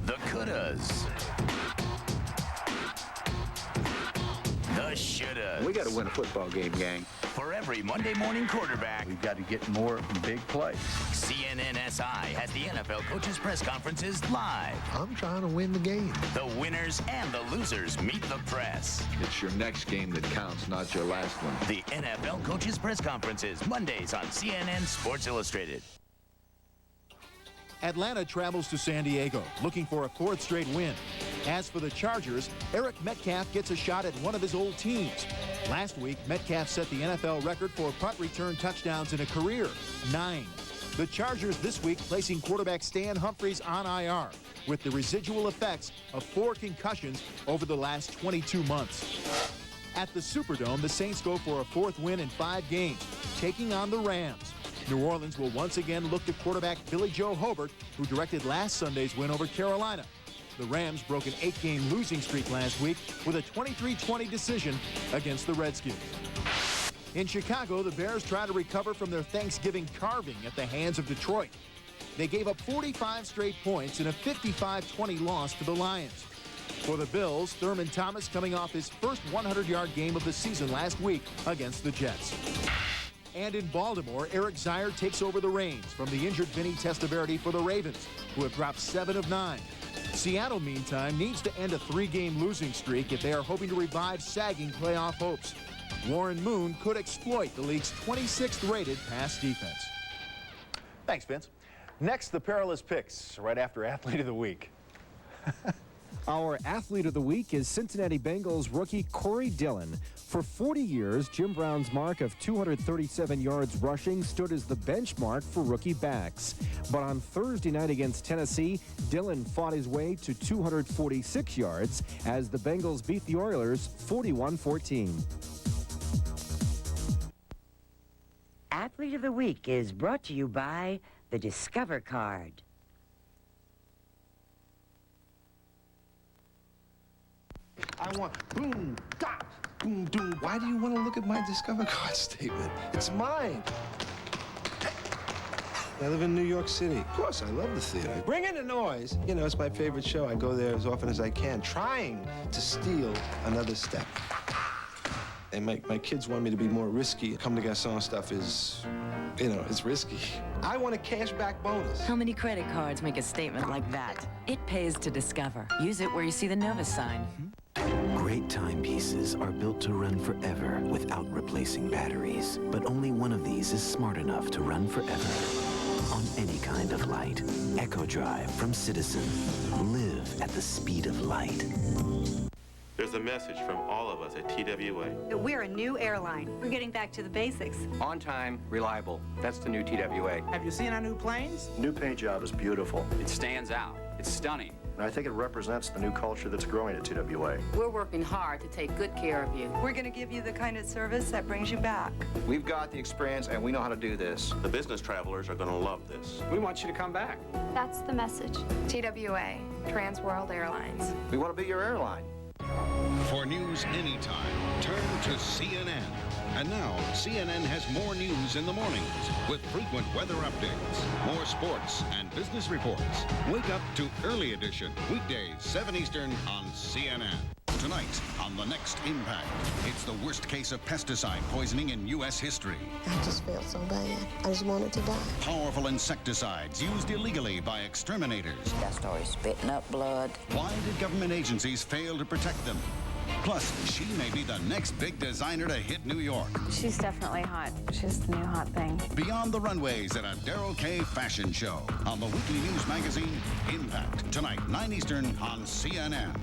The couldas. The shouldas. We got to win a football game, gang. For every Monday morning quarterback, we've got to get more big plays. CNN SI has the NFL coaches' press conferences live. I'm trying to win the game. The winners and the losers meet the press. It's your next game that counts, not your last one. The NFL coaches' press conferences, Mondays on CNN Sports Illustrated. Atlanta travels to San Diego, looking for a 4th straight win. As for the Chargers, Eric Metcalf gets a shot at one of his old teams. Last week, Metcalf set the NFL record for punt return touchdowns in a career, 9. The Chargers this week placing quarterback Stan Humphries on IR, with the residual effects of 4 concussions over the last 22 months. At the Superdome, the Saints go for a 4th win in 5 games, taking on the Rams. New Orleans will once again look to quarterback Billy Joe Hobart, who directed last Sunday's win over Carolina. The Rams broke an 8-game losing streak last week with a 23-20 decision against the Redskins. In Chicago, the Bears try to recover from their Thanksgiving carving at the hands of Detroit. They gave up 45 straight points in a 55-20 loss to the Lions. For the Bills, Thurman Thomas coming off his first 100-yard game of the season last week against the Jets. And in Baltimore, Eric Zier takes over the reins from the injured Vinny Testaverde for the Ravens, who have dropped 7 of 9. Seattle, meantime, needs to end a 3-game losing streak if they are hoping to revive sagging playoff hopes. Warren Moon could exploit the league's 26th rated pass defense. Thanks, Vince. Next, the perilous picks, right after Athlete of the Week. Our Athlete of the Week is Cincinnati Bengals rookie Corey Dillon. For 40 years, Jim Brown's mark of 237 yards rushing stood as the benchmark for rookie backs. But on Thursday night against Tennessee, Dillon fought his way to 246 yards as the Bengals beat the Oilers 41-14. Athlete of the Week is brought to you by the Discover Card. I want boom, dot, boom, doom. Why do you want to look at my Discover Card statement? It's mine. I live in New York City. Of course, I love the theater. Bring in the noise. You know, it's my favorite show. I go there as often as I can, trying to steal another step. And my kids want me to be more risky. Come to Garçon stuff is, you know, it's risky. I want a cashback bonus. How many credit cards make a statement like that? It pays to Discover. Use it where you see the Novus sign. Great timepieces are built to run forever without replacing batteries. But only one of these is smart enough to run forever on any kind of light. Echo Drive from Citizen. Live at the speed of light. There's a message from all of us at TWA. We're a new airline. We're getting back to the basics. On time, reliable. That's the new TWA. Have you seen our new planes? New paint job is beautiful. It stands out. It's stunning. And I think it represents the new culture that's growing at TWA. We're working hard to take good care of you. We're going to give you the kind of service that brings you back. We've got the experience and we know how to do this. The business travelers are going to love this. We want you to come back. That's the message. TWA, Trans World Airlines. We want to be your airline. For news anytime, turn to CNN. And now, CNN has more news in the mornings with frequent weather updates, more sports and business reports. Wake up to Early Edition, weekdays, 7 Eastern on CNN. Tonight on The Next Impact, it's the worst case of pesticide poisoning in U.S. history. I just felt so bad. I just wanted to die. Powerful insecticides used illegally by exterminators. I started spitting up blood. Why did government agencies fail to protect them? Plus, she may be the next big designer to hit New York. She's definitely hot. She's the new hot thing. Beyond the runways at a Daryl K fashion show on the weekly news magazine Impact. Tonight, 9 Eastern on CNN.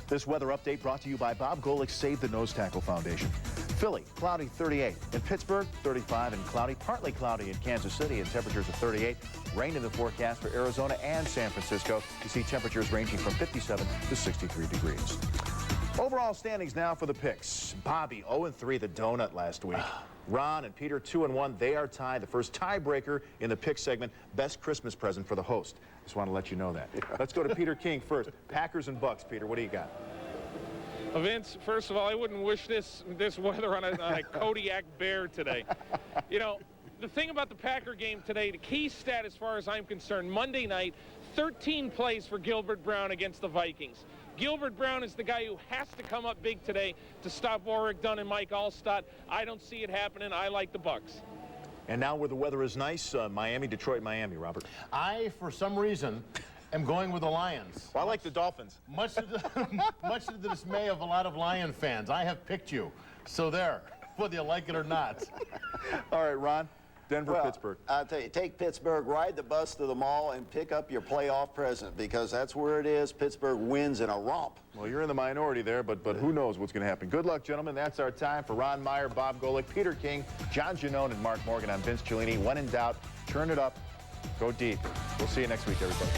This weather update brought to you by Bob Golic's Save the Nose Tackle Foundation. Philly, cloudy 38. In Pittsburgh, 35 and cloudy. Partly cloudy in Kansas City and temperatures of 38. Rain in the forecast for Arizona and San Francisco. You see temperatures ranging from 57 to 63 degrees. Overall standings now for the picks. Bobby 0-3, the donut last week. Ron and Peter 2-1. They are tied. The first tiebreaker in the pick segment. Best Christmas present for the host. Just want to let you know that. Let's go to Peter King first. Packers and Bucks. Peter, what do you got? Vince, first of all, I wouldn't wish this weather on a Kodiak bear today. You know, the thing about the Packer game today, the key stat as far as I'm concerned, Monday night, 13 plays for Gilbert Brown against the Vikings. Gilbert Brown is the guy who has to come up big today to stop Warwick Dunn and Mike Allstott. I don't see it happening. I like the Bucks. And now where the weather is nice, Miami, Detroit, Miami, Robert. I, for some reason, am going with the Lions. Well, I like the Dolphins. Much to the dismay of a lot of Lion fans. I have picked you. So there, whether you like it or not. All right, Ron. Denver, Pittsburgh. I'll tell you, take Pittsburgh, ride the bus to the mall, and pick up your playoff present, because that's where it is. Pittsburgh wins in a romp. Well, you're in the minority there, but who knows what's going to happen. Good luck, gentlemen. That's our time. For Ron Meyer, Bob Golic, Peter King, John Giannone, and Mark Morgan, I'm Vince Cellini. When in doubt, turn it up, go deep. We'll see you next week, everybody.